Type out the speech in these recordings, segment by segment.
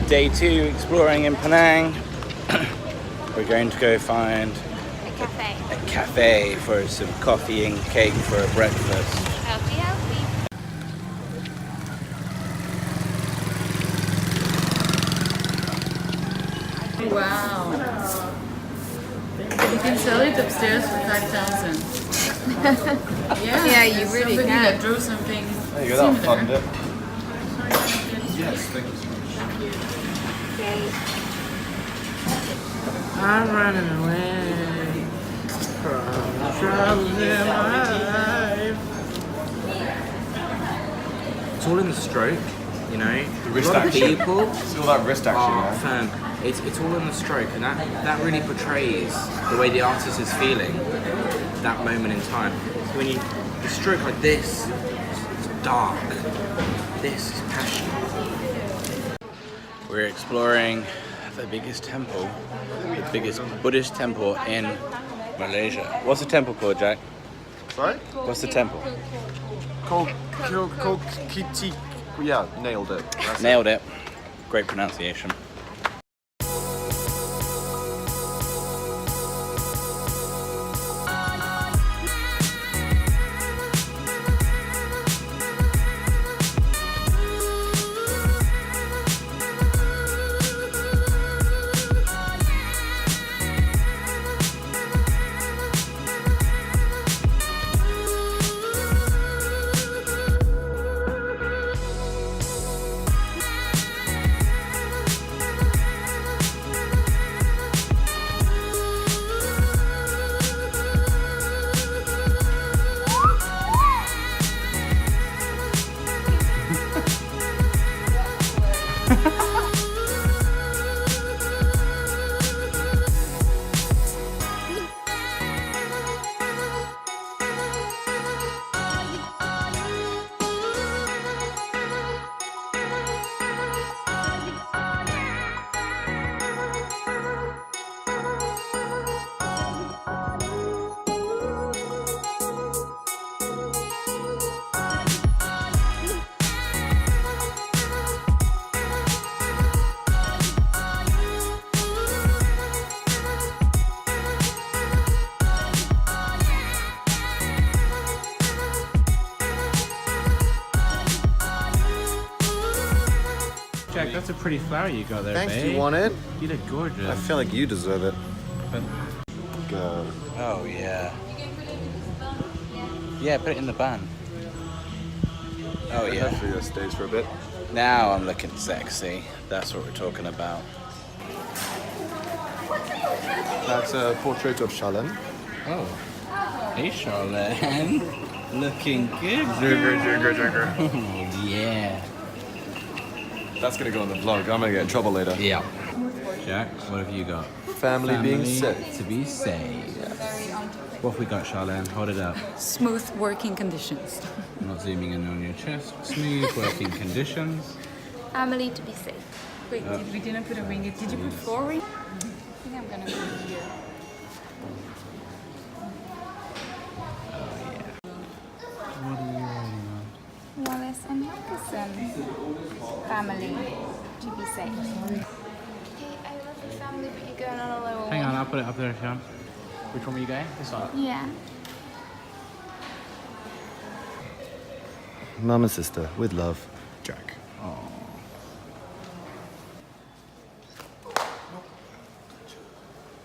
Day 2 exploring in Penang. We're going to go find a cafe for some coffee and cake for a breakfast. Healthy, healthy. Wow. You can sell it upstairs for 5,000. Yeah, you really somebody can. that drew something There you go, that'll similar. fund it. Yes, thank you so much. I'm running away from the troubles in my life. It's all in the stroke, you know. The wrist a lot action. of people It's all that wrist action, are man. fan. It's all in the stroke, and that really portrays the way the artist is feeling that moment in time. So when you stroke like this, it's dark. This is passion. We're exploring the biggest temple, the biggest Buddhist temple in Malaysia. What's the temple called, Jack? Sorry? What's the temple? Kiti. Yeah, nailed it. That's Nailed it. Great pronunciation. Jack, that's a pretty flower you got there, Thanks, babe. you want it? You look gorgeous. I feel like you deserve it. Go. Oh, yeah. Yeah, put it in the bun. Oh, yeah. Hopefully that stays for a bit. Now I'm looking sexy. That's what we're talking about. That's a portrait of Charlene. Oh. Hey, Charlene. Looking good. Oh, yeah. That's gonna go in the vlog. I'm gonna get in trouble later. Yeah. Jack, what have you got? Family being sick. to be saved. What have we got, Charlene? Hold it up. Smooth working conditions. I'm not zooming in on your chest. Smooth working conditions. Family to be safe. Wait, we didn't put a ring. Did you put 4 rings? I think I'm gonna go here. What are you writing on? Wallace and Wilkerson. Family to be safe. Hey, I love your family, but you're going on a lower Hang one. on, I'll put it up there, Sean. Which one were you going? This one. Yeah. Mum and sister, with love, Jack. Oh.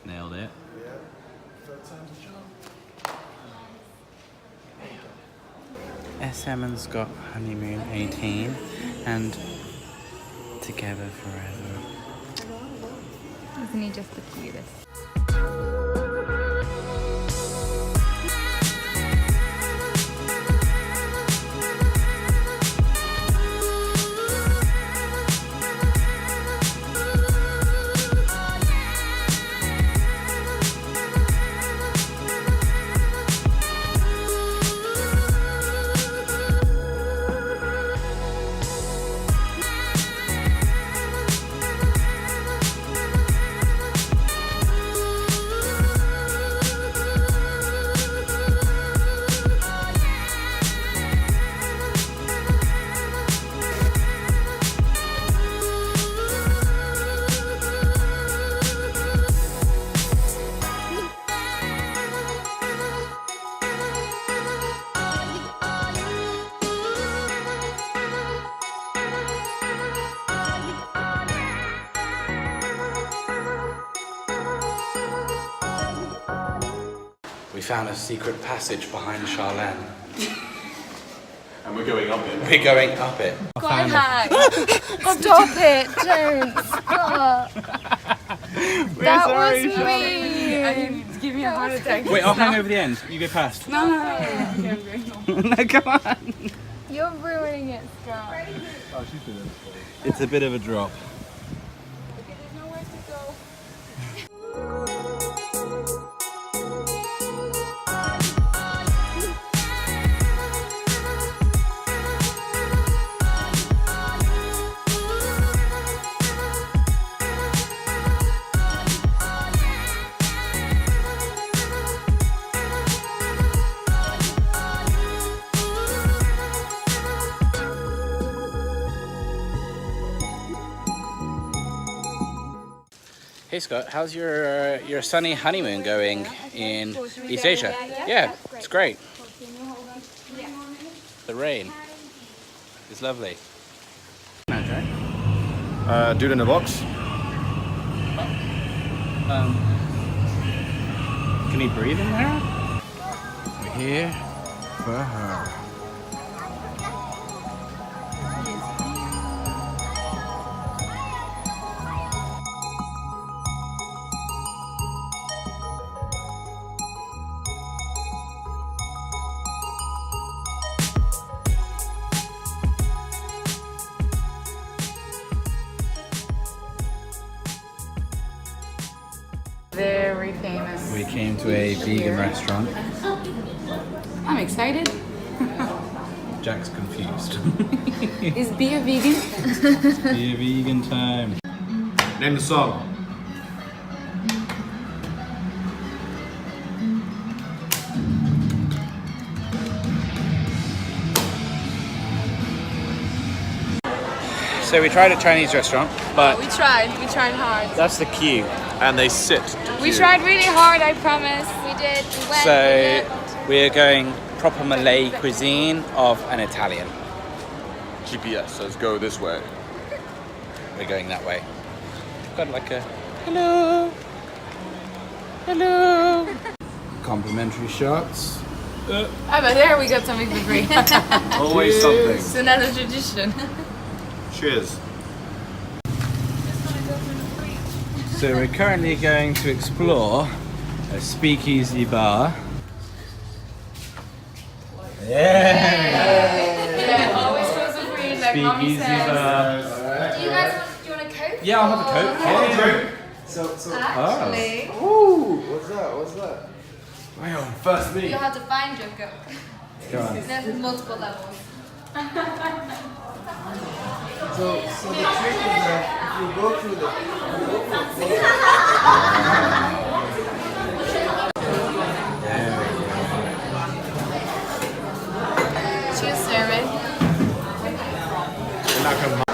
Nailed it. SM's got honeymoon 18 and together forever. Isn't he just the cutest? found a secret passage behind Charlene. And we're going up it. We're going up it. Quite high. Stop it, don't stop. That was me. Give me a heart attack. Wait, I'll hang over the end. You go past. No. Okay, I'm going home. No, come on. You're ruining it, Scott. It's a bit of a drop. Okay, there's nowhere to go. Hey Scott, how's your sunny honeymoon going in East Asia? Yeah, it's great. The rain is lovely. Dude in a box. Can he breathe in there? We're here for her. Very famous. We came to a vegan restaurant. I'm excited. Jack's confused. Is beer vegan? Be a vegan time. Name the song. So we tried a Chinese restaurant, but We tried hard. that's the queue. And they sit. We tried really hard, I promise. We did. We went. So we're going proper Malay cuisine of an Italian. GPS says go this way. We're going that way. Got like a hello, hello. Complimentary shots. Oh, but there we got something for free. Always something. It's another tradition. Cheers. So we're currently going to explore a speakeasy bar. Yeah, always goes for free, like mommy Speakeasy says. bar. Do you want a Coke? Yeah, I'll have a Coke. Yeah. Actually, Ooh, what's that? Hang on, first me. you'll have to find your Coke. Go on. There's multiple levels. So the trick is that if you go through the Cheers, Sarah. We're not gonna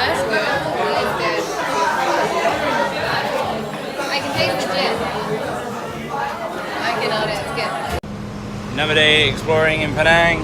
That's good. Really good. I can taste the gin. I get on it. It's good. Another day exploring in Penang.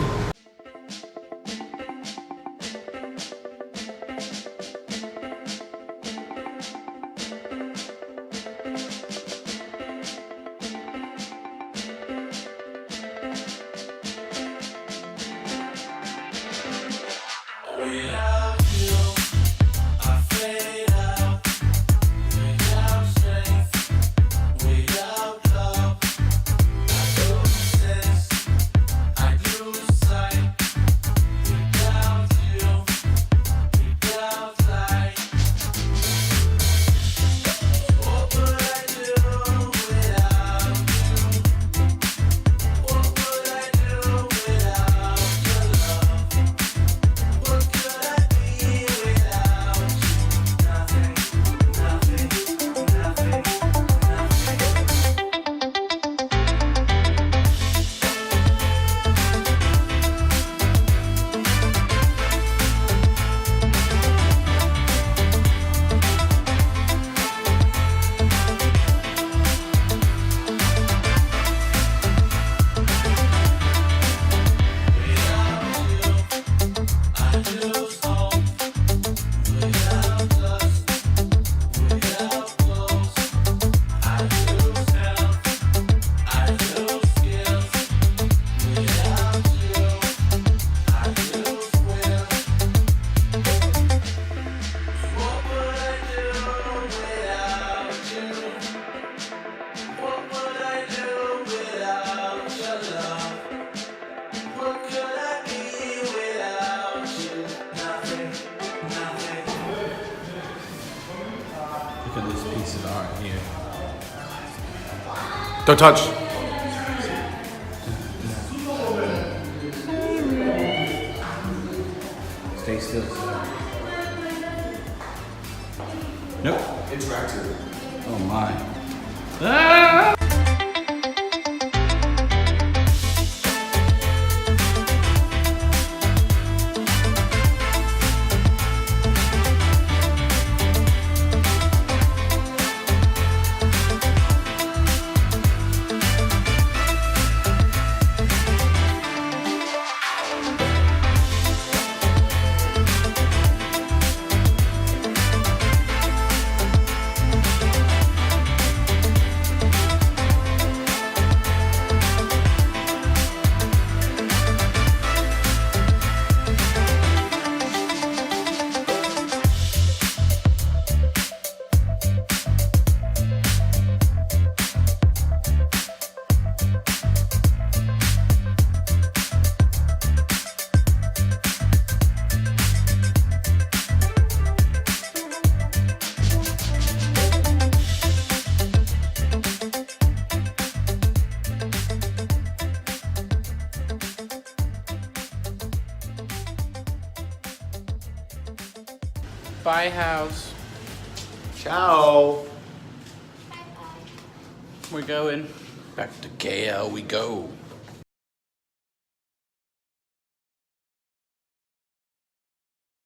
Look at this piece of art here. Don't touch. Stay still. Nope. Interactive. Oh my. Ah! Bye, house. Ciao. We're going. Back to KL we go.